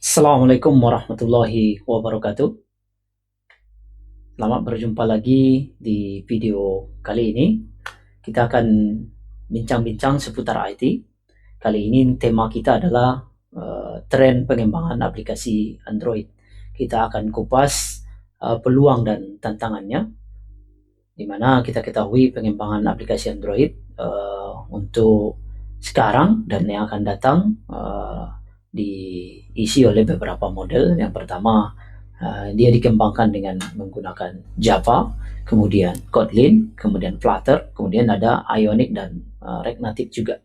Assalamualaikum warahmatullahi wabarakatuh. Selamat berjumpa lagi di video kali ini. Kita akan bincang-bincang seputar IT. Kali ini tema kita adalah tren pengembangan aplikasi Android. Kita akan kupas peluang dan tantangannya, di mana kita ketahui pengembangan aplikasi Android untuk sekarang dan yang akan datang diisi oleh beberapa model. Yang pertama, dia dikembangkan dengan menggunakan Java, kemudian Kotlin, kemudian Flutter, kemudian ada Ionic dan React Native juga.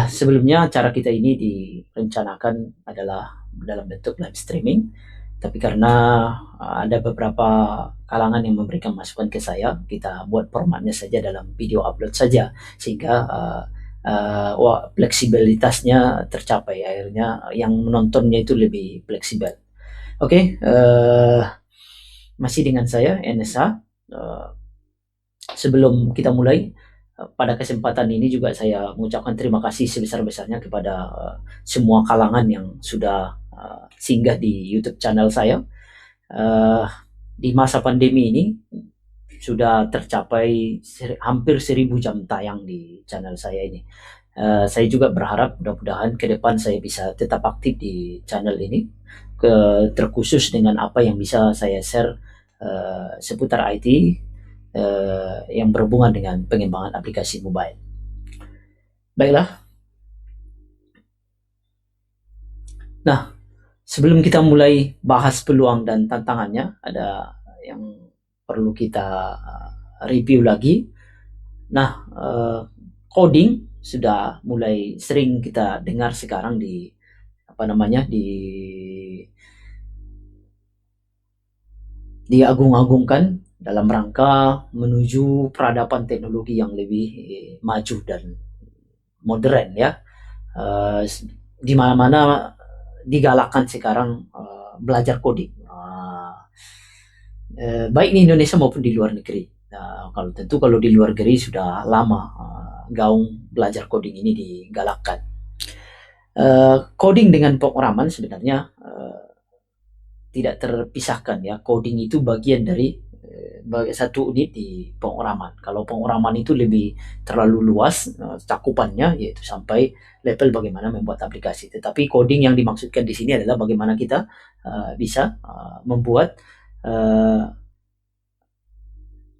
Sebelumnya acara kita ini direncanakan adalah dalam bentuk live streaming, tapi karena ada beberapa kalangan yang memberikan masukan ke saya, kita buat formatnya saja dalam video upload saja, sehingga fleksibilitasnya tercapai. Akhirnya yang menontonnya itu lebih fleksibel. Oke, masih dengan saya NSA. Sebelum kita mulai, pada kesempatan ini juga saya mengucapkan terima kasih sebesar-besarnya kepada semua kalangan yang sudah singgah di YouTube channel saya. Di masa pandemi ini sudah tercapai hampir 1000 jam tayang di channel saya ini. Saya juga berharap mudah-mudahan ke depan saya bisa tetap aktif di channel ini, terkhusus dengan apa yang bisa saya share seputar IT yang berhubungan dengan pengembangan aplikasi mobile. Baiklah. Nah, sebelum kita mulai bahas peluang dan tantangannya, ada yang perlu kita review lagi. Nah, coding sudah mulai sering kita dengar sekarang diagung-agungkan dalam rangka menuju peradaban teknologi yang lebih maju dan modern, ya. Di mana-mana digalakkan sekarang belajar coding, baik di Indonesia maupun di luar negeri. Kalau di luar negeri sudah lama gaung belajar coding ini digalakkan. Coding dengan penguraman sebenarnya tidak terpisahkan, ya. Coding itu bagian dari satu unit di penguraman. Kalau penguraman itu lebih terlalu luas cakupannya, yaitu sampai level bagaimana membuat aplikasi. Tetapi coding yang dimaksudkan di sini adalah bagaimana kita bisa membuat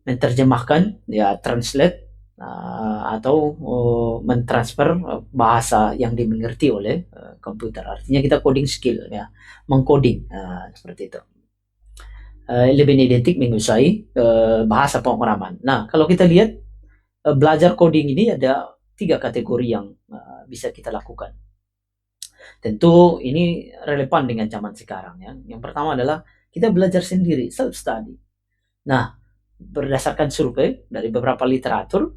menerjemahkan, ya, translate atau mentransfer bahasa yang dimengerti oleh komputer. Artinya kita coding skill, ya, mengcoding, seperti itu. Lebih identik menguasai bahasa penguraman. Nah, kalau kita lihat belajar coding ini ada 3 kategori yang bisa kita lakukan. Tentu ini relevan dengan zaman sekarang, ya. Yang pertama adalah kita belajar sendiri, self study. Nah, berdasarkan survei dari beberapa literatur,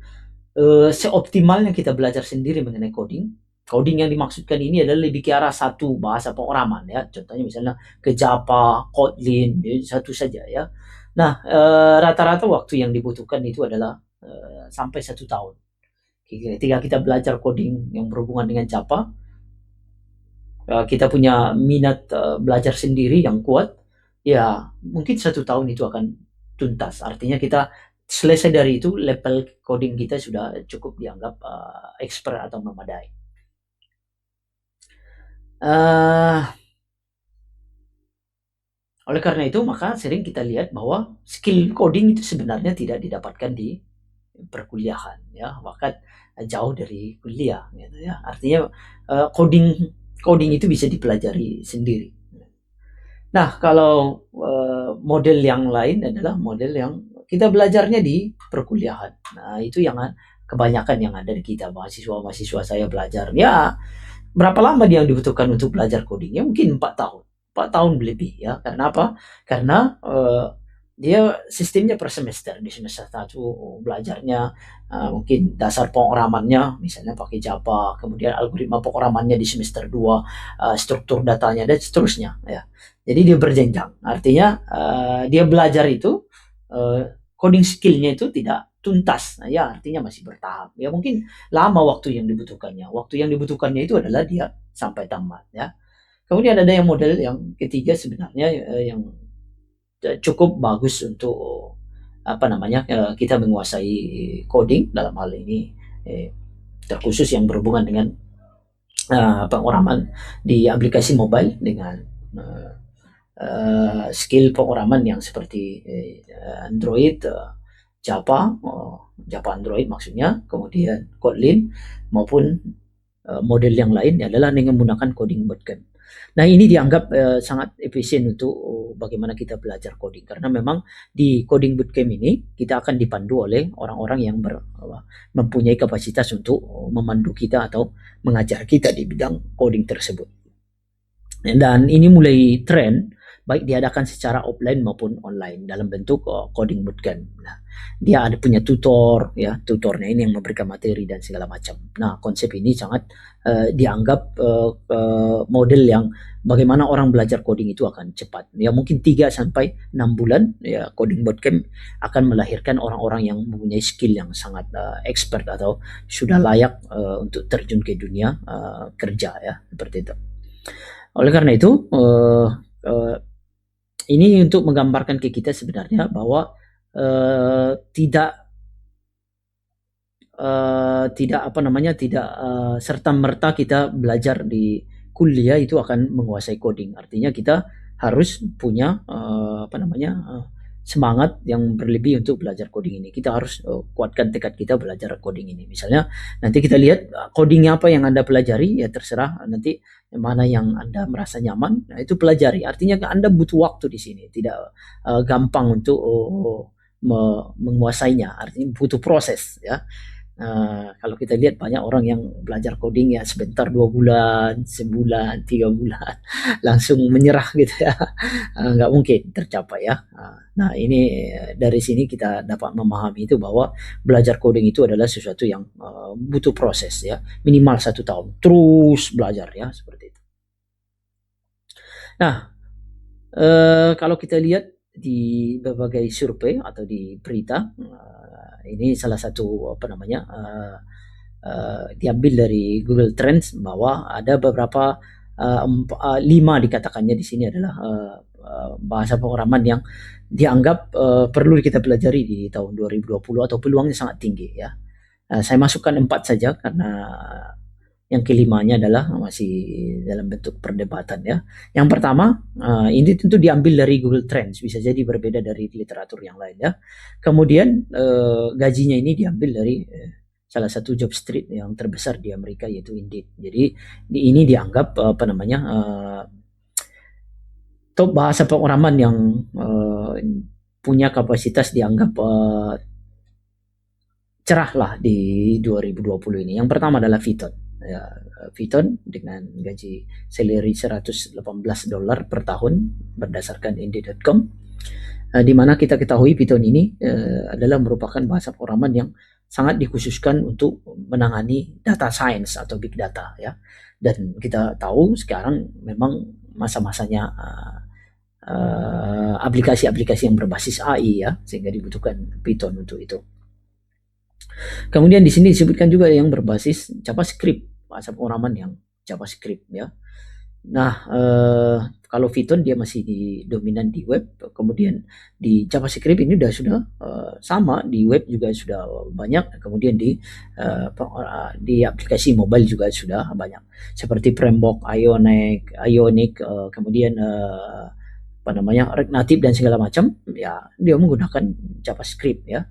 seoptimalnya kita belajar sendiri mengenai coding yang dimaksudkan ini adalah lebih ke arah satu bahasa penguraman, ya. Contohnya misalnya ke Java, Kotlin, satu saja, ya. Nah, rata-rata waktu yang dibutuhkan itu adalah sampai 1 tahun. Ketika kita belajar coding yang berhubungan dengan Java, kita punya minat belajar sendiri yang kuat, ya mungkin 1 tahun itu akan tuntas. Artinya kita selesai dari itu, level coding kita sudah cukup dianggap expert atau memadai. Oleh karena itu, maka sering kita lihat bahwa skill coding itu sebenarnya tidak didapatkan di perkuliahan, ya, bahkan jauh dari kuliah, gitu, ya. Artinya coding itu bisa dipelajari sendiri. Nah, kalau model yang lain adalah model yang kita belajarnya di perkuliahan. Nah, itu yang kebanyakan yang ada di kita, mahasiswa saya belajar. Ya, berapa lama dia yang dibutuhkan untuk belajar coding? Ya mungkin 4 tahun. 4 tahun lebih, ya. Karena apa? Karena dia sistemnya per semester. Di semester 1 belajarnya mungkin dasar penguramannya misalnya pakai Java, kemudian algoritma penguramannya di semester 2, struktur datanya dan seterusnya, ya. Jadi dia berjenjang. Artinya dia belajar itu coding skillnya itu tidak tuntas. Nah, ya, artinya masih bertahap. Ya mungkin lama waktu yang dibutuhkannya. Waktu yang dibutuhkannya itu adalah dia sampai tamat, ya. Kemudian ada yang model yang ketiga sebenarnya yang cukup bagus untuk kita menguasai coding dalam hal ini terkhusus yang berhubungan dengan penguraman di aplikasi mobile dengan uh, skill penguraman yang seperti Android, Java, Java Android maksudnya, kemudian Kotlin maupun model yang lain adalah dengan menggunakan coding bootcamp. Nah, ini dianggap sangat efisien untuk bagaimana kita belajar coding karena memang di coding bootcamp ini kita akan dipandu oleh orang-orang yang mempunyai kapasitas untuk memandu kita atau mengajar kita di bidang coding tersebut. Dan ini mulai tren baik diadakan secara offline maupun online dalam bentuk coding bootcamp. Nah, dia ada punya tutor, ya, tutornya ini yang memberikan materi dan segala macam. Nah, konsep ini sangat dianggap model yang bagaimana orang belajar coding itu akan cepat. Ya, mungkin 3 sampai 6 bulan ya coding bootcamp akan melahirkan orang-orang yang mempunyai skill yang sangat expert atau sudah layak untuk terjun ke dunia kerja ya, seperti itu. Oleh karena itu, ini untuk menggambarkan ke kita sebenarnya bahwa tidak serta merta kita belajar di kuliah itu akan menguasai coding. Artinya kita harus punya semangat yang berlebih untuk belajar coding ini. Kita harus kuatkan tekad kita belajar coding ini. Misalnya nanti kita lihat codingnya apa yang Anda pelajari, ya terserah nanti mana yang Anda merasa nyaman, nah itu pelajari. Artinya Anda butuh waktu di sini, tidak gampang untuk menguasainya. Artinya butuh proses ya. Kalau kita lihat banyak orang yang belajar coding ya sebentar 2 bulan, sebulan, 3 bulan langsung menyerah gitu ya. Nggak mungkin tercapai ya. Nah ini dari sini kita dapat memahami itu bahwa belajar coding itu adalah sesuatu yang butuh proses ya, minimal 1 tahun terus belajar ya seperti itu. Nah kalau kita lihat di berbagai survei atau di berita ini salah satu diambil dari Google Trends bahwa ada beberapa 5 dikatakannya di sini adalah bahasa pemrograman yang dianggap perlu kita pelajari di tahun 2020 atau peluangnya sangat tinggi ya. Saya masukkan 4 saja karena yang kelimanya adalah masih dalam bentuk perdebatan ya. Yang pertama, ini tentu diambil dari Google Trends, bisa jadi berbeda dari literatur yang lain ya. Kemudian gajinya ini diambil dari salah satu job street yang terbesar di Amerika yaitu Indeed. Jadi ini dianggap top bahasa pemrograman yang punya kapasitas dianggap cerah lah di 2020 ini. Yang pertama adalah Python. Ya, Python dengan gaji salary $118 per tahun berdasarkan Indeed.com, di mana kita ketahui Python ini adalah merupakan bahasa pemrograman yang sangat dikhususkan untuk menangani data science atau big data ya. Dan kita tahu sekarang memang masa-masanya aplikasi-aplikasi yang berbasis AI ya, sehingga dibutuhkan Python untuk itu. Kemudian di sini disebutkan juga yang berbasis JavaScript, bahasa pemrograman yang JavaScript ya. Nah, kalau Python dia masih dominan di web, kemudian di JavaScript ini sudah sama, di web juga sudah banyak, kemudian di aplikasi mobile juga sudah banyak, seperti framework Ionic, kemudian React Native dan segala macam, ya dia menggunakan JavaScript ya.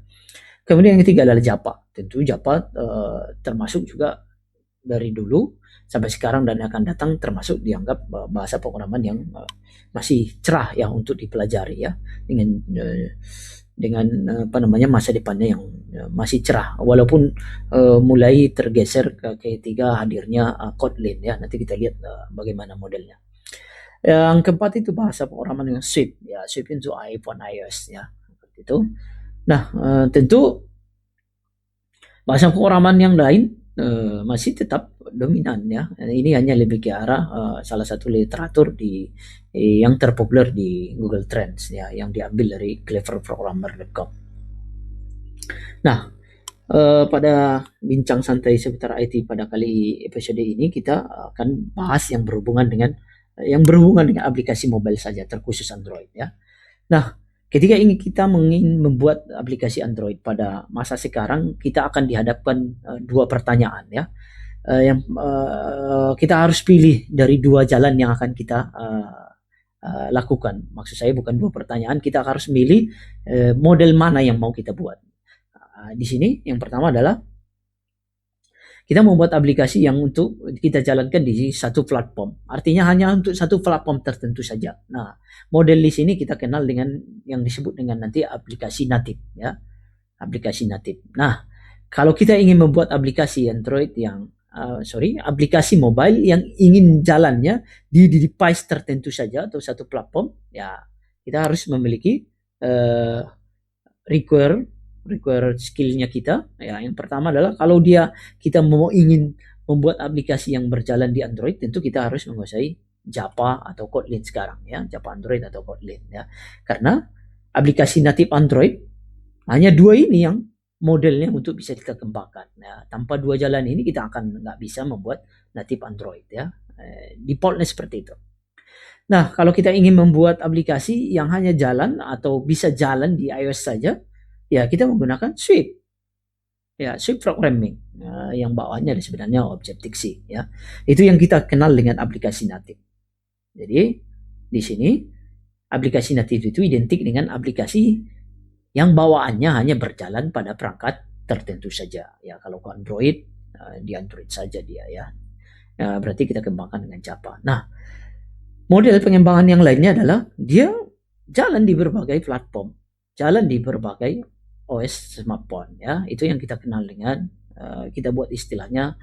Kemudian yang ketiga adalah Java. Tentu Java termasuk juga dari dulu sampai sekarang dan akan datang termasuk dianggap bahasa pemrograman yang masih cerah ya untuk dipelajari ya, dengan masa depannya yang masih cerah, walaupun mulai tergeser ke ketiga hadirnya Kotlin ya. Nanti kita lihat bagaimana modelnya. Yang keempat itu bahasa pemrograman yang Swift ya, Swift untuk iPhone, iOS ya, seperti itu. Nah, tentu bahasa pemrograman yang lain masih tetap dominan ya. Ini hanya lebih ke arah salah satu literatur yang terpopuler di Google Trends ya, yang diambil dari cleverprogrammer.com. Nah, pada bincang santai seputar IT pada kali episode ini kita akan bahas yang berhubungan dengan yang berhubungan dengan aplikasi mobile saja, terkhusus Android ya. Nah, ketika kita ingin membuat aplikasi Android pada masa sekarang, kita akan dihadapkan dua pertanyaan ya. Yang kita harus pilih dari dua jalan yang akan kita lakukan. Maksud saya bukan dua pertanyaan, kita harus milih model mana yang mau kita buat. Di sini yang pertama adalah kita membuat aplikasi yang untuk kita jalankan di satu platform. Artinya hanya untuk satu platform tertentu saja. Nah, model di sini kita kenal dengan yang disebut dengan nanti aplikasi natif ya. Aplikasi natif. Nah, kalau kita ingin membuat aplikasi Android yang aplikasi mobile yang ingin jalannya di device tertentu saja atau satu platform, ya kita harus memiliki require skillnya kita ya. Yang pertama adalah kalau kita mau ingin membuat aplikasi yang berjalan di Android, tentu kita harus menguasai Java atau Kotlin sekarang ya, Java Android atau Kotlin ya, karena aplikasi natif Android hanya dua ini yang modelnya untuk bisa kita kembangkan ya. Tanpa dua jalan ini kita akan nggak bisa membuat natif Android ya, defaultnya seperti itu. Nah, kalau kita ingin membuat aplikasi yang hanya jalan atau bisa jalan di iOS saja, ya kita menggunakan Swift ya, Swift programming yang bawaannya sebenarnya Objective-C ya. Itu yang kita kenal dengan aplikasi natif. Jadi di sini aplikasi natif itu identik dengan aplikasi yang bawaannya hanya berjalan pada perangkat tertentu saja ya. Kalau ke Android di Android saja dia ya. Berarti kita kembangkan dengan Java. Nah, model pengembangan yang lainnya adalah dia jalan di berbagai platform, jalan di berbagai OS smartphone ya. Itu yang kita kenal dengan kita buat istilahnya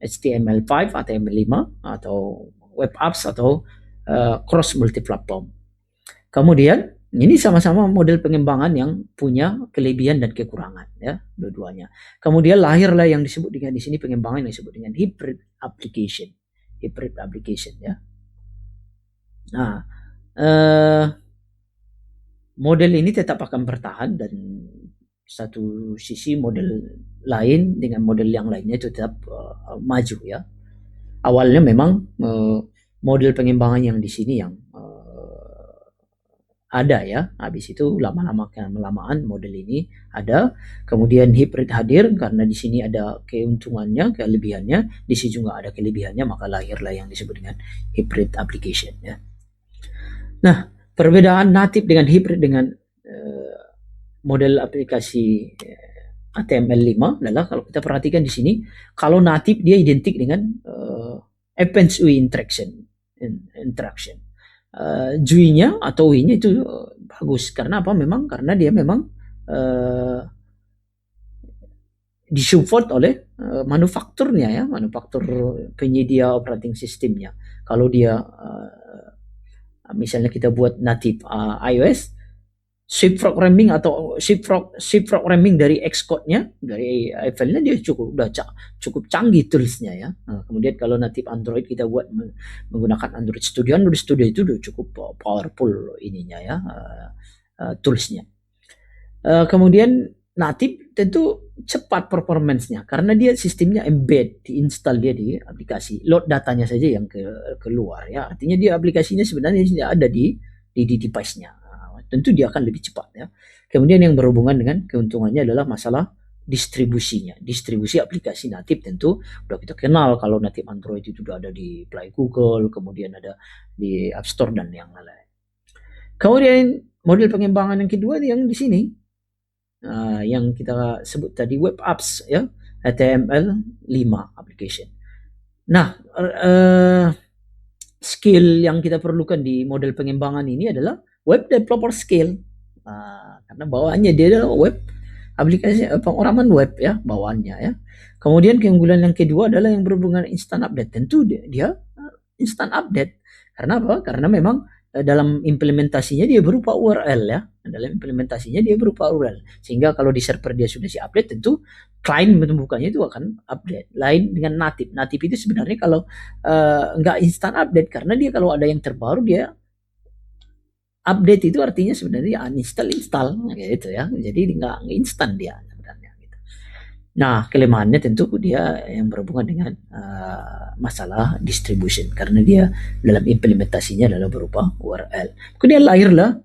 HTML5 atau HTML5 atau web apps atau cross multi platform. Kemudian ini sama-sama model pengembangan yang punya kelebihan dan kekurangan ya, dua-duanya. Kemudian lahirlah yang disebut dengan di sini pengembangan yang disebut dengan hybrid application ya. Nah, model ini tetap akan bertahan, dan satu sisi model lain dengan model yang lainnya itu tetap maju ya. Awalnya memang model pengembangan yang di sini yang ada ya. Habis itu lama-lamaan model ini ada. Kemudian hybrid hadir karena di sini ada keuntungannya, kelebihannya, di sini juga ada kelebihannya, maka lahirlah yang disebut dengan hybrid application ya. Nah, perbedaan natif dengan hybrid dengan model aplikasi HTML5 adalah kalau kita perhatikan di sini, kalau natif dia identik dengan events UI interaction. GUI-nya atau UI-nya itu bagus. Karena apa? Memang karena dia memang disupport oleh manufakturnya ya, manufaktur penyedia operating sistemnya. Kalau dia misalnya kita buat native iOS, Swift programming atau Swift programming dari Xcode-nya, dari Eiffel-nya dia cukup canggih toolsnya ya. Nah, kemudian kalau native Android kita buat menggunakan Android Studio itu udah cukup powerful ininya ya, toolsnya. Kemudian native tentu cepat performance-nya karena dia sistemnya embed, diinstal dia di aplikasi, load datanya saja yang keluar ya. Artinya dia aplikasinya sebenarnya ada di device-nya. Tentu dia akan lebih cepat ya. Kemudian yang berhubungan dengan keuntungannya adalah masalah distribusinya. Distribusi aplikasi natif tentu udah kita kenal, kalau natif Android itu udah ada di Play Google, kemudian ada di App Store dan yang lain. Kemudian model pengembangan yang kedua yang di sini yang kita sebut tadi web apps ya, HTML5 application. Nah, skill yang kita perlukan di model pengembangan ini adalah web developer skill, karena bawaannya dia adalah web aplikasi pengoraman web ya bawaannya ya. Kemudian keunggulan yang kedua adalah yang berhubungan instant update. Tentu dia instant update karena apa? Karena memang dalam implementasinya dia berupa URL ya. Dalam implementasinya dia berupa URL, sehingga kalau di server dia sudah update, tentu klien menemukannya itu akan update. Lain dengan natif. Natif itu sebenarnya kalau nggak instant update, karena dia kalau ada yang terbaru dia update, itu artinya sebenarnya uninstall install gitu ya. Jadi nggak instan dia sebenarnya gitu. Nah, kelemahannya tentu dia yang berhubungan dengan masalah distribution karena dia dalam implementasinya adalah berupa URL. Kemudian lahirlah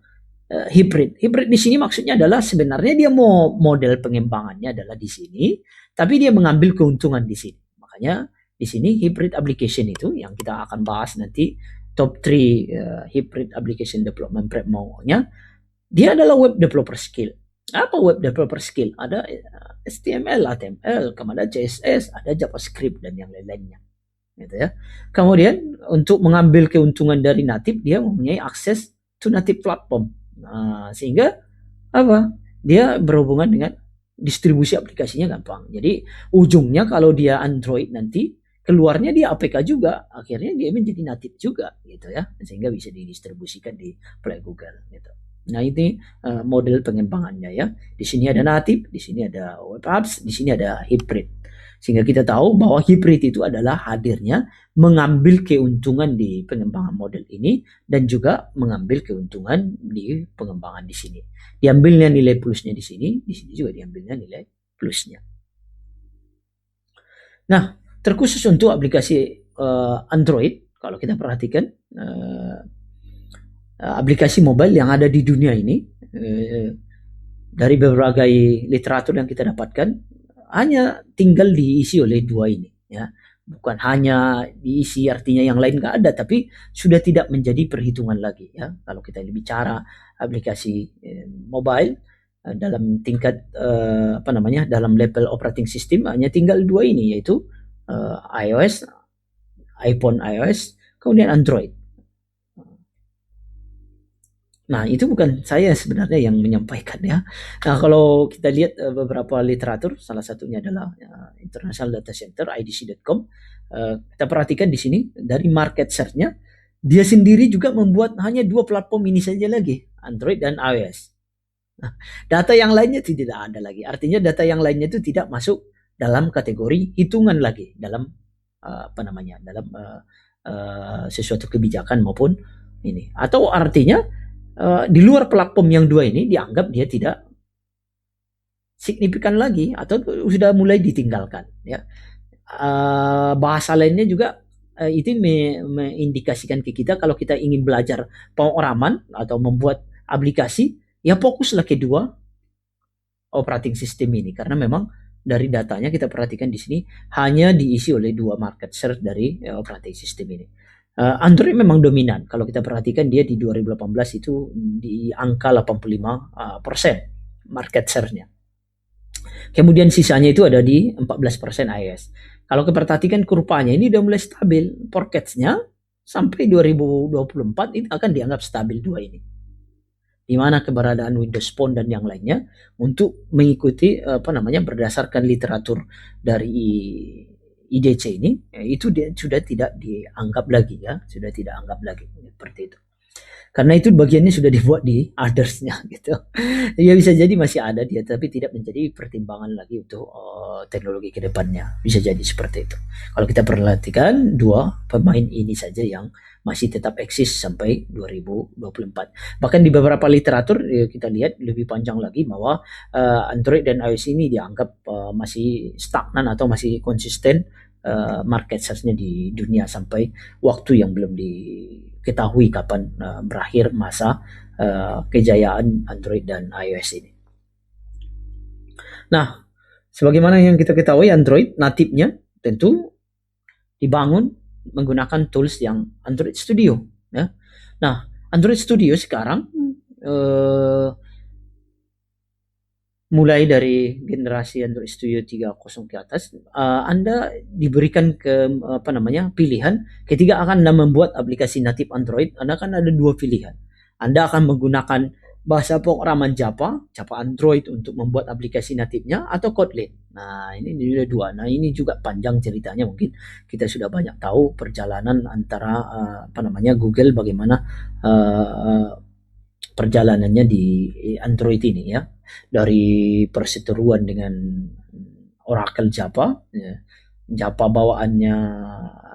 hybrid. Hybrid di sini maksudnya adalah sebenarnya dia mau model pengembangannya adalah di sini, tapi dia mengambil keuntungan di sini. Makanya di sini hybrid application itu yang kita akan bahas nanti top 3 hybrid application development framework-nya, dia adalah web developer skill. Apa web developer skill? Ada HTML, HTML, kemudian CSS, ada JavaScript dan yang lain-lainnya. Gitu ya. Kemudian untuk mengambil keuntungan dari native, dia mempunyai akses to native platform. Nah, sehingga apa? Dia berhubungan dengan distribusi aplikasinya gampang. Jadi ujungnya kalau dia Android nanti keluarnya dia APK juga, akhirnya dia menjadi native juga gitu ya, sehingga bisa didistribusikan di Play Google gitu. Nah ini model pengembangannya ya. Di sini ada native, di sini ada web apps, di sini ada hybrid. Sehingga kita tahu bahwa hybrid itu adalah hadirnya mengambil keuntungan di pengembangan model ini dan juga mengambil keuntungan di pengembangan di sini. Diambilnya nilai plusnya di sini juga diambilnya nilai plusnya. Nah, terkhusus untuk aplikasi Android, kalau kita perhatikan aplikasi mobile yang ada di dunia ini, dari berbagai literatur yang kita dapatkan, hanya tinggal diisi oleh dua ini. Ya. Bukan hanya diisi artinya yang lain nggak ada, tapi sudah tidak menjadi perhitungan lagi. Ya. Kalau kita bicara aplikasi mobile, dalam tingkat dalam level operating system hanya tinggal dua ini, yaitu iOS, iPhone iOS, kemudian Android. Nah, itu bukan saya sebenarnya yang menyampaikan ya. Nah, kalau kita lihat beberapa literatur, salah satunya adalah International Data Center, IDC.com. Kita perhatikan di sini dari market share-nya, dia sendiri juga membuat hanya dua platform ini saja lagi, Android dan iOS. Nah, data yang lainnya tidak ada lagi. Artinya data yang lainnya itu tidak masuk dalam kategori hitungan lagi dalam dalam sesuatu kebijakan maupun ini. Atau artinya di luar platform yang dua ini dianggap dia tidak signifikan lagi atau sudah mulai ditinggalkan ya. Bahasa lainnya juga itu mengindikasikan ke kita kalau kita ingin belajar pengораman atau membuat aplikasi, ya fokuslah kedua operating system ini karena memang dari datanya kita perhatikan di sini hanya diisi oleh dua market share dari operating system ini. Android memang dominan. Kalau kita perhatikan dia di 2018 itu di angka 85% market share-nya. Kemudian sisanya itu ada di 14% iOS. Kalau kita perhatikan kurvanya ini udah mulai stabil. Forecast-nya sampai 2024 itu akan dianggap stabil dua ini. Di mana keberadaan Windows Phone dan yang lainnya untuk mengikuti berdasarkan literatur dari IDC ini itu sudah tidak dianggap lagi ya, sudah tidak anggap lagi seperti itu. Karena itu bagiannya sudah dibuat di others-nya gitu. Ya bisa jadi masih ada dia tapi tidak menjadi pertimbangan lagi untuk teknologi ke depannya. Bisa jadi seperti itu. Kalau kita perhatikan dua pemain ini saja yang masih tetap eksis sampai 2024. Bahkan di beberapa literatur kita lihat lebih panjang lagi bahwa Android dan iOS ini dianggap masih stagnan atau masih konsisten market share-nya di dunia sampai waktu yang belum diketahui kapan berakhir masa kejayaan Android dan iOS ini. Nah, sebagaimana yang kita ketahui Android native-nya tentu dibangun menggunakan tools yang Android Studio ya. Nah, Android Studio sekarang mulai dari generasi Android Studio 3.0 ke atas, Anda diberikan pilihan ketika akan Anda membuat aplikasi native Android, Anda akan ada dua pilihan. Anda akan menggunakan bahasa pengiraman Java Android untuk membuat aplikasi natifnya atau Kotlin. Nah, ini juga dua. Nah, ini juga panjang ceritanya, mungkin kita sudah banyak tahu perjalanan antara Google bagaimana perjalanannya di Android ini ya. Dari perseteruan dengan Oracle Java ya. Java bawaannya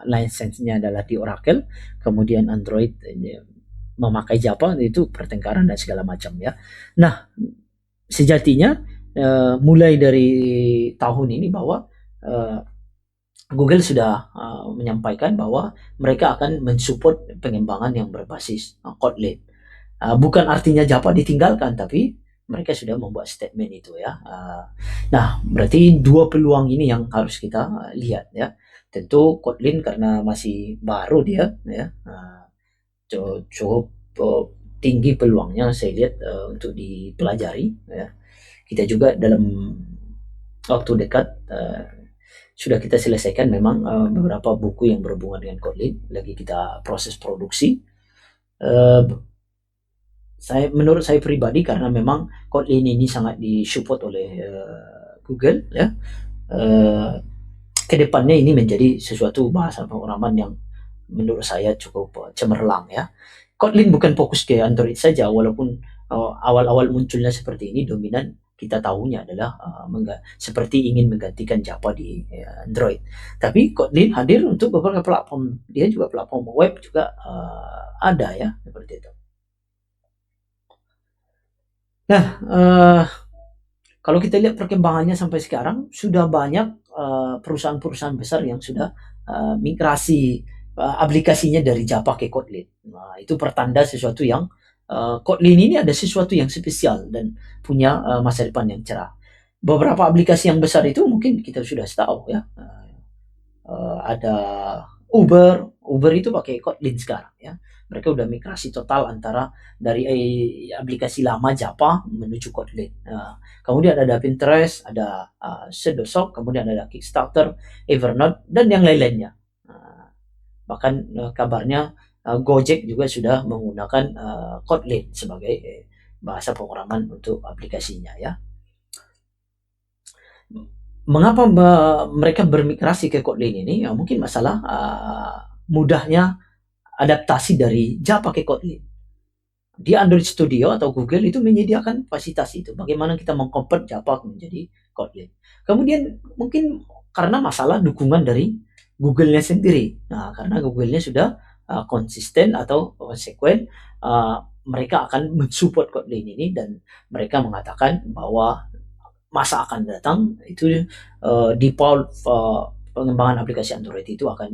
license-nya adalah di Oracle, kemudian Android memakai Java itu pertengkaran dan segala macam ya. Nah, sejatinya mulai dari tahun ini bahwa Google sudah menyampaikan bahwa mereka akan mensupport pengembangan yang berbasis Kotlin. Bukan artinya Java ditinggalkan, tapi mereka sudah membuat statement itu ya. Nah, berarti dua peluang ini yang harus kita lihat ya. Tentu Kotlin karena masih baru dia ya, cukup tinggi peluangnya saya lihat untuk dipelajari ya. Kita juga dalam waktu dekat sudah kita selesaikan memang beberapa buku yang berhubungan dengan Kotlin, lagi kita proses produksi. Menurut saya pribadi, karena memang Kotlin ini sangat disupport oleh Google ya, kedepannya ini menjadi sesuatu bahasa pemrograman yang menurut saya cukup cemerlang ya. Kotlin bukan fokus ke Android saja, walaupun awal-awal munculnya seperti ini dominan kita tahunya adalah seperti ingin menggantikan Java di Android. Tapi Kotlin hadir untuk beberapa platform, dia juga platform web juga ada ya, seperti itu. Nah, kalau kita lihat perkembangannya sampai sekarang, sudah banyak perusahaan-perusahaan besar yang sudah migrasi aplikasinya dari Java ke Kotlin. Nah, itu pertanda sesuatu yang Kotlin ini ada sesuatu yang spesial dan punya masa depan yang cerah. Beberapa aplikasi yang besar itu mungkin kita sudah tahu ya. Ada Uber itu pakai Kotlin sekarang ya. Mereka udah migrasi total antara dari aplikasi lama Java menuju Kotlin. Kemudian ada Pinterest, ada Shutterstock, kemudian ada Kickstarter, Evernote, dan yang lain-lainnya. Bahkan kabarnya Gojek juga sudah menggunakan Kotlin sebagai bahasa pemrograman untuk aplikasinya ya. Mengapa mereka bermigrasi ke Kotlin ini? Ya, mungkin masalah mudahnya adaptasi dari Java ke Kotlin. Di Android Studio atau Google itu menyediakan fasilitas itu. Bagaimana kita mengkonvert Java menjadi Kotlin. Kemudian mungkin karena masalah dukungan dari Google-nya sendiri. Nah, karena Google-nya sudah konsisten atau konsekuen, mereka akan mensupport Kotlin ini, dan mereka mengatakan bahwa masa akan datang itu default pengembangan aplikasi Android itu akan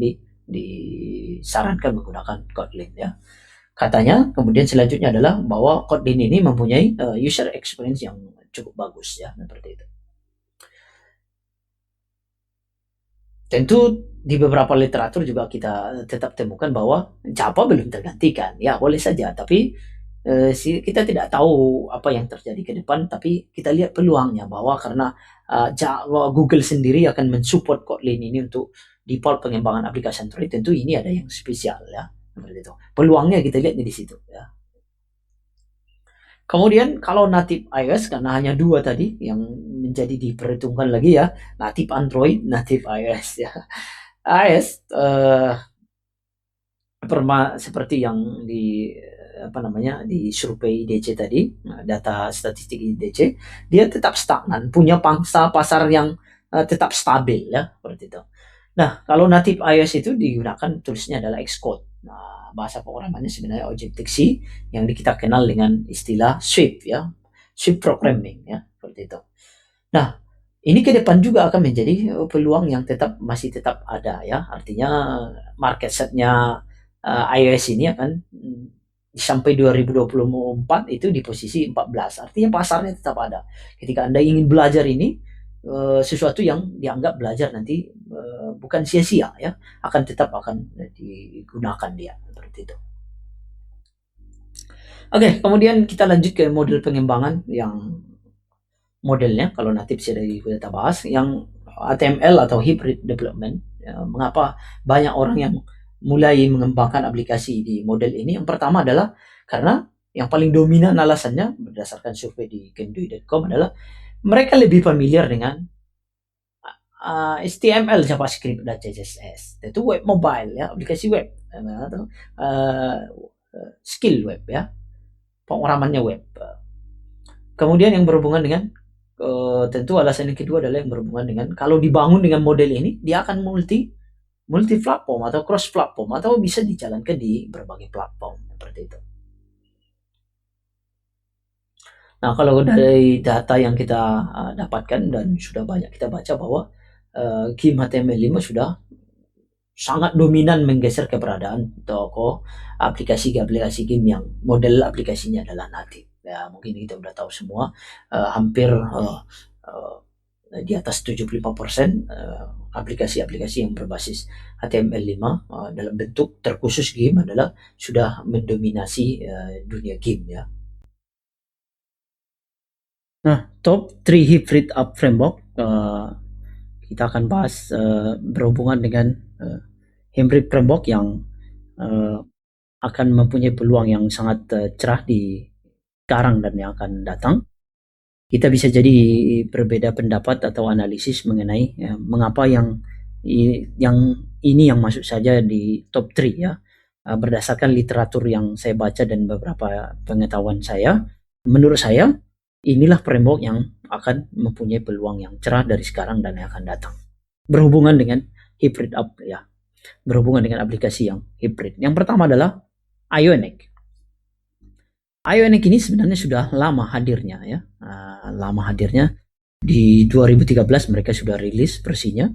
disarankan menggunakan Kotlin ya. Katanya kemudian selanjutnya adalah bahwa Kotlin ini mempunyai user experience yang cukup bagus ya, seperti itu. Tentu di beberapa literatur juga kita tetap temukan bahwa Java belum tergantikan. Ya boleh saja, tapi kita tidak tahu apa yang terjadi ke depan, tapi kita lihat peluangnya bahwa karena Google sendiri akan mensupport Kotlin ini untuk default pengembangan aplikasi Android, tentu ini ada yang spesial ya, seperti itu. Peluangnya kita lihat di situ ya. Kemudian kalau native iOS, karena hanya dua tadi yang menjadi diperhitungkan lagi ya, native Android, native iOS ya. iOS seperti yang di survei IDC tadi, data statistik IDC, dia tetap stagnan, punya pangsa pasar yang tetap stabil ya, seperti itu. Nah, kalau native iOS itu digunakan tulisnya adalah Xcode. Nah, bahasa pemrogramannya sebenarnya Objective-C yang kita kenal dengan istilah Swift ya, Swift programming ya, seperti itu. Nah, ini ke depan juga akan menjadi peluang yang masih tetap ada ya, artinya market set-nya iOS ini akan sampai 2024 itu di posisi 14. Artinya pasarnya tetap ada. Ketika Anda ingin belajar ini, sesuatu yang dianggap belajar nanti bukan sia-sia ya, akan digunakan dia, seperti itu. Oke, kemudian kita lanjut ke model pengembangan yang modelnya kalau native sudah kita bahas, yang HTML atau hybrid development. Ya, mengapa banyak orang yang mulai mengembangkan aplikasi di model ini? Yang pertama adalah karena yang paling dominan alasannya berdasarkan survei di kendui.com adalah mereka lebih familiar dengan HTML, JavaScript, dan CSS. Itu web mobile ya, aplikasi web atau skill web ya, pemrogramannya web. Kemudian yang berhubungan dengan tentu alasan yang kedua adalah yang berhubungan dengan kalau dibangun dengan model ini, dia akan multi platform atau cross platform, atau bisa dijalankan di berbagai platform, seperti itu. Nah, kalau dari data yang kita dapatkan dan sudah banyak kita baca bahwa game HTML5 sudah sangat dominan menggeser keberadaan toko aplikasi-aplikasi game yang model aplikasinya adalah native. Ya, mungkin kita udah tahu semua hampir di atas 75% aplikasi-aplikasi yang berbasis HTML5 dalam bentuk terkhusus game adalah sudah mendominasi dunia game ya. Nah, top 3 hybrid app framework kita akan bahas berhubungan dengan hybrid framework yang akan mempunyai peluang yang sangat cerah di sekarang dan yang akan datang. Kita bisa jadi berbeda pendapat atau analisis mengenai mengapa yang ini yang masuk saja di top 3 ya. Berdasarkan literatur yang saya baca dan beberapa pengetahuan saya, menurut saya inilah framework yang akan mempunyai peluang yang cerah dari sekarang dan yang akan datang. Berhubungan dengan hybrid app ya. Berhubungan dengan aplikasi yang hybrid. Yang pertama adalah Ionic. Ionic ini sebenarnya sudah lama hadirnya ya. Lama hadirnya di 2013 mereka sudah rilis versinya.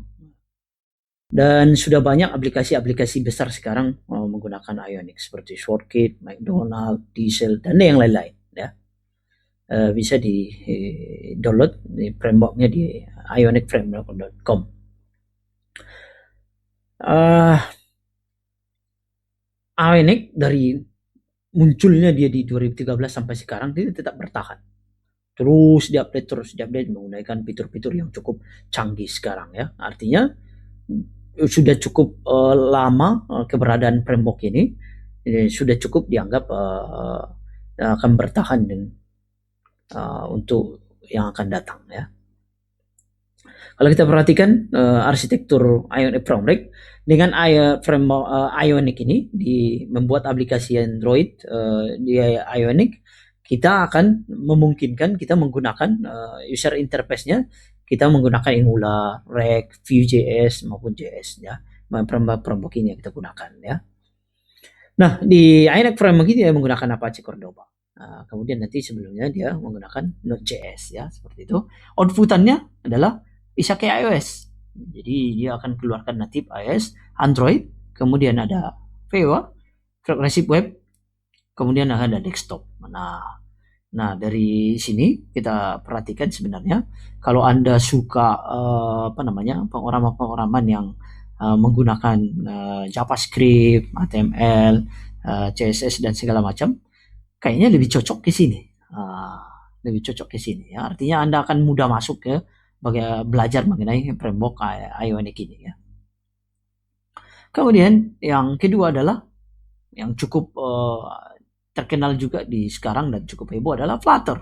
Dan sudah banyak aplikasi-aplikasi besar sekarang menggunakan Ionic seperti Shortkit, McDonald, Diesel dan yang lain-lain ya. Bisa di download di frameworknya di ionicframework.com. Ionic dari munculnya dia di 2013 sampai sekarang dia tetap bertahan. Terus diupdate menggunakan fitur-fitur yang cukup canggih sekarang ya. Artinya sudah cukup lama keberadaan framework ini sudah cukup dianggap akan bertahan dan untuk yang akan datang ya. Kalau kita perhatikan arsitektur Ionic Framework dengan Ionic ini membuat aplikasi Android di Ionic, kita akan memungkinkan kita menggunakan user interface-nya, kita menggunakan Angular, React, Vue.js maupun JS ya. Framework ini yang kita gunakan ya. Nah, di Ionic Framework ini dia menggunakan Apache Cordova. Kemudian nanti sebelumnya dia menggunakan Node.js ya, seperti itu. Outputannya adalah bisa kayak iOS. Jadi dia akan keluarkan native iOS, Android, kemudian ada Viva, Progressive Web, kemudian ada desktop. Nah dari sini kita perhatikan sebenarnya kalau Anda suka pengolahan-pengolahan yang menggunakan JavaScript, HTML, CSS dan segala macam, kayaknya lebih cocok ke sini. Lebih cocok ke sini ya. Artinya Anda akan mudah masuk ke belajar mengenai framework Ionic ini ya. Kemudian yang kedua adalah yang cukup terkenal juga di sekarang dan cukup heboh adalah Flutter.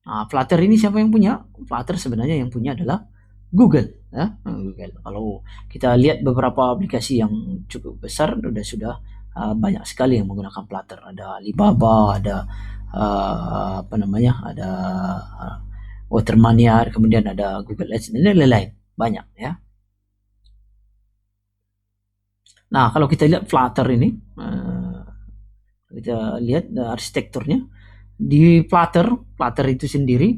Nah, Flutter ini siapa yang punya? Flutter sebenarnya yang punya adalah Google ya. Google. Kalau kita lihat beberapa aplikasi yang cukup besar sudah banyak sekali yang menggunakan Flutter. Ada Alibaba, ada ada Watermania, kemudian ada Google Ads dan lain-lain, banyak ya. Nah, kalau kita lihat Flutter ini, kita lihat arsitekturnya di Flutter itu sendiri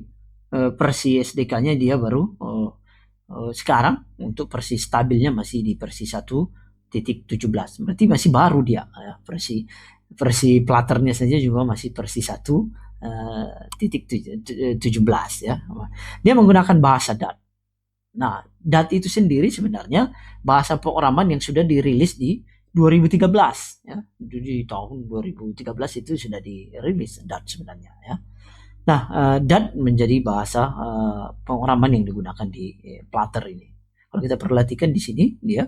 versi SDK-nya dia baru sekarang untuk versi stabilnya masih di versi 1.17, berarti masih baru dia ya. versi Flutternya saja juga masih versi 1.17 ya. Dia menggunakan bahasa Dart. Nah, Dart itu sendiri sebenarnya bahasa pemrograman yang sudah dirilis di 2013 ya. Di tahun 2013 itu sudah dirilis Dart sebenarnya ya. Nah, Dart menjadi bahasa pemrograman yang digunakan di Flutter ini. Kalau kita perhatikan di sini dia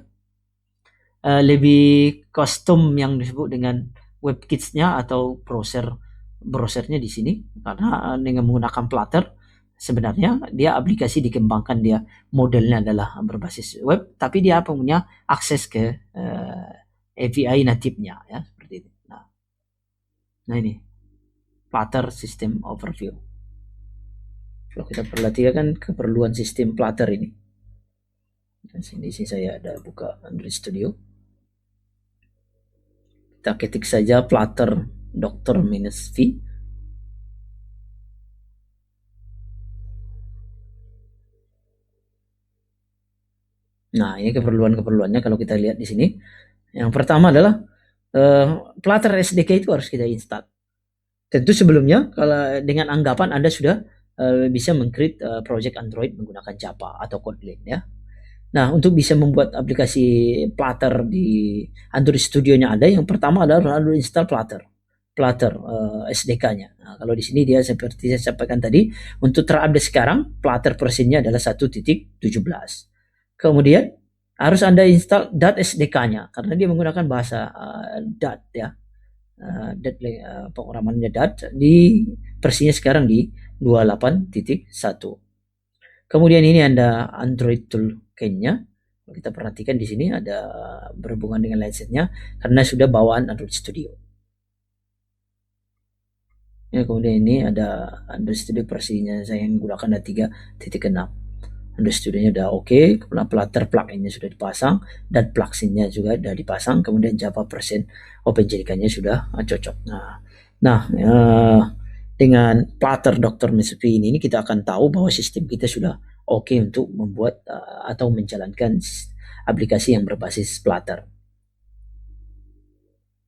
lebih custom yang disebut dengan WebKits-nya atau browsernya di sini, karena dengan menggunakan Flutter sebenarnya dia aplikasi dikembangkan, dia modelnya adalah berbasis web tapi dia punya akses ke API native-nya ya, seperti itu. Nah ini Flutter System Overview. Kalau kita perhatikan keperluan sistem Flutter ini, dan sini saya ada buka Android Studio, kita ketik saja Flutter Doctor -V. Nah, ini keperluan-keperluannya kalau kita lihat di sini. Yang pertama adalah Flutter SDK itu harus kita install. Tentu sebelumnya kalau dengan anggapan Anda sudah bisa meng-create project Android menggunakan Java atau Kotlin ya. Nah, untuk bisa membuat aplikasi Flutter di Android Studio-nya ada, yang pertama adalah lalu install Flutter. Flutter SDK-nya. Nah, kalau di sini dia seperti saya sampaikan tadi, untuk terupdate sekarang Flutter versionnya adalah 1.17. Kemudian harus Anda install Dart SDK-nya karena dia menggunakan bahasa Dart ya. Dart penguramannya Dart di versinya sekarang di 28.1. Kemudian ini ada Android Toolkit-nya. Kita perhatikan di sini ada berhubungan dengan license-nya karena sudah bawaan Android Studio. Ya, kemudian ini ada Android Studio versinya saya yang gunakan ada 3.6. Android Studio-nya udah oke, Flutter plugin-nya sudah dipasang dan plugin-nya juga sudah dipasang, kemudian Java version OpenJDK-nya sudah cocok. Nah, dengan Flutter Dr. Mesupi ini kita akan tahu bahwa sistem kita sudah oke untuk membuat atau menjalankan aplikasi yang berbasis Flutter.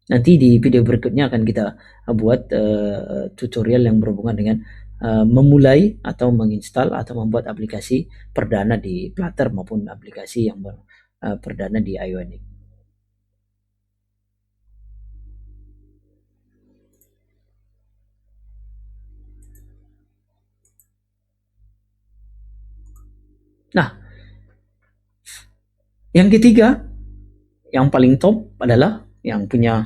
Nanti di video berikutnya akan kita buat tutorial yang berhubungan dengan memulai atau menginstal atau membuat aplikasi perdana di Flutter maupun aplikasi yang perdana di Ionic. Nah, yang ketiga, yang paling top adalah yang punya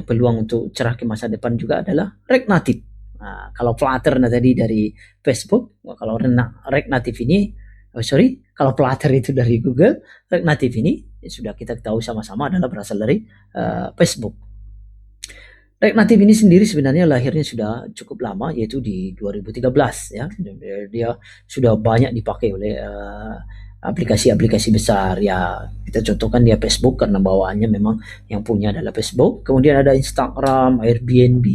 peluang untuk cerah ke masa depan juga adalah React Native. Nah, kalau Flutter tadi dari Facebook, kalau React Native ini, kalau Flutter itu dari Google, React Native ini sudah kita tahu sama-sama adalah berasal dari Facebook. React Native ini sendiri sebenarnya lahirnya sudah cukup lama, yaitu di 2013 ya. Dia sudah banyak dipakai oleh aplikasi-aplikasi besar ya. Kita contohkan dia Facebook karena bawaannya memang yang punya adalah Facebook. Kemudian ada Instagram, Airbnb,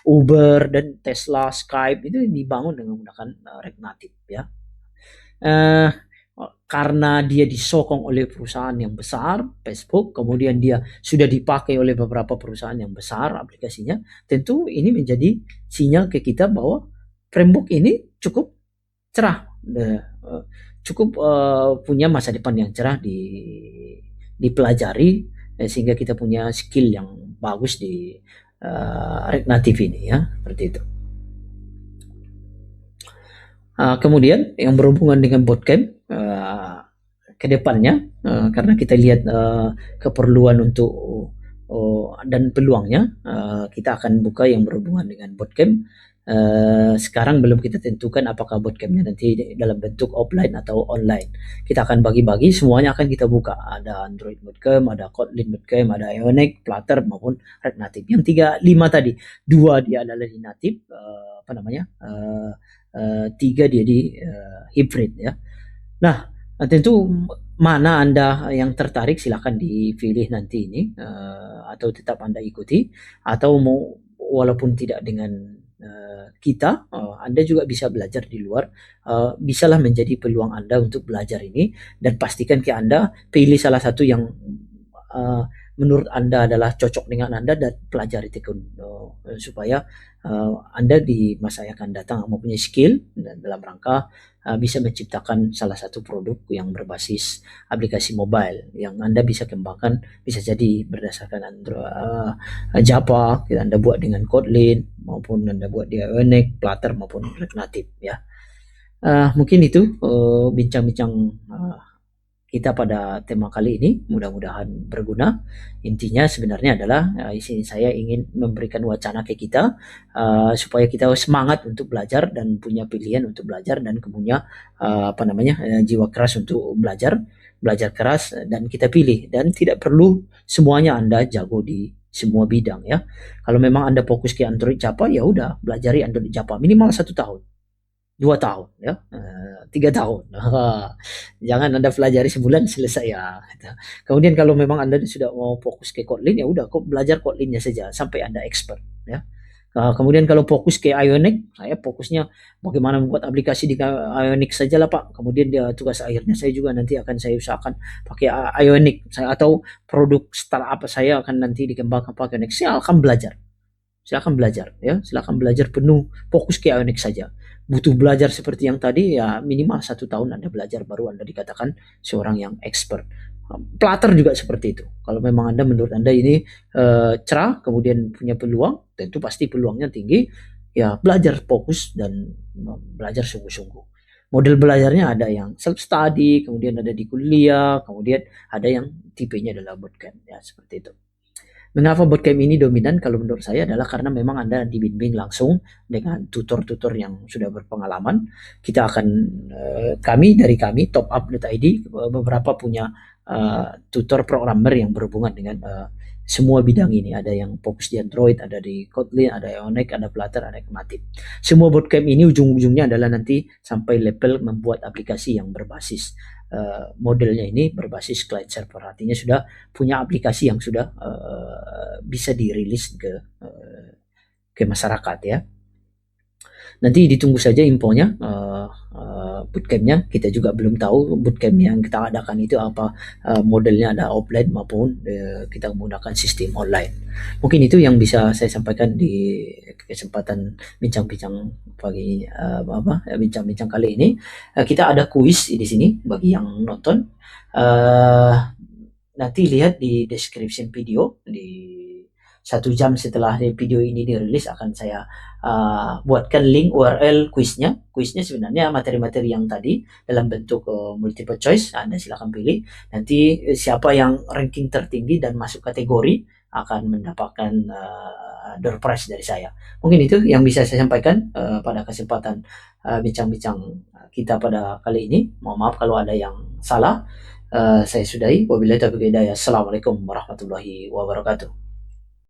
Uber dan Tesla, Skype itu dibangun dengan menggunakan React Native ya. Karena dia disokong oleh perusahaan yang besar, Facebook, kemudian dia sudah dipakai oleh beberapa perusahaan yang besar aplikasinya, tentu ini menjadi sinyal ke kita bahwa framework ini cukup cerah, cukup punya masa depan yang cerah dipelajari, sehingga kita punya skill yang bagus di React Native ini ya, seperti itu. Kemudian yang berhubungan dengan bootcamp ke depannya, karena kita lihat keperluan untuk dan peluangnya, kita akan buka yang berhubungan dengan bootcamp. Sekarang belum kita tentukan apakah bootcampnya nanti dalam bentuk offline atau online. Kita akan bagi-bagi, semuanya akan kita buka. Ada Android bootcamp, ada Kotlin bootcamp, ada Ionic, Flutter maupun React Native. Yang 5 tadi, 2 dia adalah di native, 3 dia di hybrid ya. Nah, tentu mana Anda yang tertarik silakan dipilih nanti ini, atau tetap Anda ikuti, atau mau walaupun tidak dengan kita, Anda juga bisa belajar di luar. Bisalah menjadi peluang Anda untuk belajar ini, dan pastikan ke Anda pilih salah satu yang menurut Anda adalah cocok dengan Anda dan pelajari tekun, supaya Anda di masa yang akan datang mempunyai skill dan dalam rangka bisa menciptakan salah satu produk yang berbasis aplikasi mobile yang Anda bisa kembangkan, bisa jadi berdasarkan Android, Java, Anda buat dengan Kotlin maupun Anda buat di Ionic, Flutter maupun React Native ya. Mungkin itu bincang-bincang kita pada tema kali ini, mudah-mudahan berguna. Intinya sebenarnya adalah di sini saya ingin memberikan wacana ke kita, supaya kita semangat untuk belajar dan punya pilihan untuk belajar dan punya jiwa keras untuk belajar keras, dan kita pilih, dan tidak perlu semuanya Anda jago di semua bidang ya. Kalau memang Anda fokus ke Android Java, ya udah pelajari Android Java minimal 1 tahun, 2 tahun ya, 3 tahun. Jangan Anda pelajari sebulan selesai ya. Kemudian kalau memang Anda sudah mau fokus ke Kotlin, ya udah kok belajar Kotlinnya saja sampai Anda expert ya. Kemudian kalau fokus ke Ionic, saya fokusnya bagaimana membuat aplikasi di Ionic saja lah Pak. Kemudian dia tugas akhirnya saya juga nanti akan saya usahakan pakai Ionic saya, atau produk startup saya akan nanti dikembangkan pakai Ionic. Saya akan belajar. Silakan belajar ya, silakan belajar penuh, fokus ke Ionic saja. Butuh belajar seperti yang tadi ya, minimal 1 tahun Anda belajar baru Anda dikatakan seorang yang expert. Platter juga seperti itu. Kalau memang Anda menurut Anda ini cerah, kemudian punya peluang, tentu pasti peluangnya tinggi. Ya belajar fokus dan belajar sungguh-sungguh. Model belajarnya ada yang self study, kemudian ada di kuliah, kemudian ada yang tipenya adalah bootcamp ya, seperti itu. Mengapa bootcamp ini dominan kalau menurut saya adalah karena memang Anda dibimbing langsung dengan tutor-tutor yang sudah berpengalaman. Kita akan kami topup.id beberapa punya tutor programmer yang berhubungan dengan semua bidang ini. Ada yang fokus di Android, ada di Kotlin, ada Ionic, ada Flutter, ada Native. Semua bootcamp ini ujung-ujungnya adalah nanti sampai level membuat aplikasi yang berbasis modelnya ini berbasis client server, artinya sudah punya aplikasi yang sudah bisa dirilis ke masyarakat ya. Nanti ditunggu saja infonya, bootcampnya. Kita juga belum tahu bootcamp yang kita adakan itu apa modelnya, ada offline maupun kita menggunakan sistem online. Mungkin itu yang bisa saya sampaikan di kesempatan bincang-bincang pagi bincang-bincang kali ini. Kita ada kuis di sini bagi yang nonton. Nanti lihat di description video, di 1 jam setelah video ini dirilis akan saya buatkan link URL kuisnya. Kuisnya sebenarnya materi-materi yang tadi dalam bentuk multiple choice. Anda silakan pilih. Nanti siapa yang ranking tertinggi dan masuk kategori akan mendapatkan door prize dari saya. Mungkin itu yang bisa saya sampaikan pada kesempatan bincang-bincang kita pada kali ini. Mohon maaf kalau ada yang salah. Saya sudahi. Wabillahi taufiq wal hidayah. Assalamualaikum warahmatullahi wabarakatuh.